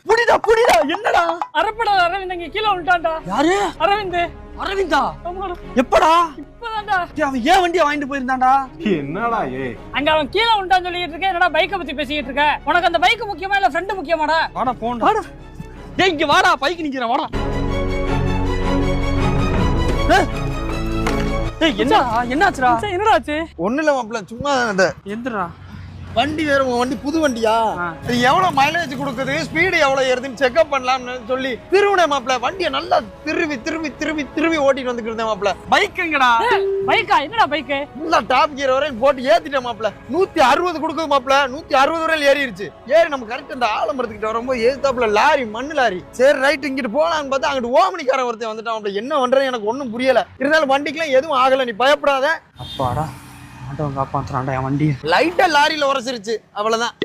புடிடா புடிடா என்னடா அரப்படா அரவிந்த் இங்க கீழே விட்டான்டா. யாரு அரவிந்த். அரவிந்தா ஆமாடா. எப்படா இப்பதான்டா. அவன் ஏன் வண்டியை வாங்கிட்டு போயிருந்தான்டா என்னடா அங்க அவன் கீழே விட்டான்னு சொல்லிட்டு இருக்க. என்னடா பைக்கை பத்தி பேசிட்டு இருக்க? உனக்கு அந்த பைக் முக்கியமா இல்ல ஃப்ரெண்ட் முக்கியமாடா? வாடா போண்டா வாடா டேய் இங்க வாடா பைக் நிக்கிறேன் வாடா டேய் என்னாச்சுடா என்னடா ஆச்சு? ஒண்ணு இல்ல மாப்பிள்ள சும்மா எந்திரா வண்டி வேற உன் வண்டி புது வண்டியா இது எவ்வளவு மைலேஜ் கொடுக்குது ஸ்பீடு எவ்வளவு ஏறுதுன்னு செக்அப் பண்ணலாம்னு சொல்லி திருவினே மாப்பிள்ள வண்டியை நல்லா திருவி திருவி திருவி திருவி ஓட்டிட்டு வந்துட்டு மாப்பிள்ள பைக்குங்கடா பைக்கா? என்னடா பைக்கு? நல்லா டாப் கியர் வரையும் போட்டு ஏத்திட்டேன் மாப்பிள்ள 160 கொடுக்குது மாப்பிள்ள 160 வரையில் ஏறிடுச்சு ஏறி நம்ம கரெக்ட் அந்த ஆலமரத்துக்கிட்ட வரும்போது ஏத்தாப்புல லாரி மண்ணு லாரி சரி ரைட் இங்கிட்டு போலான்னு பார்த்தா அங்கிட்டு ஓமனிக்காரன் ஒருத்தன் வந்துட்டான் மாப்பிள்ள என்ன பண்றது எனக்கு ஒன்றும் புரியல இருந்தாலும் வண்டிக்கெல்லாம் எதுவும் ஆகல நீ பயப்படாத அப்பாடா ஆண்டவன் காப்பாத்துறான்டா என் வண்டி லைட்டா லாரியில உரசிருச்சு அவ்வளவுதான்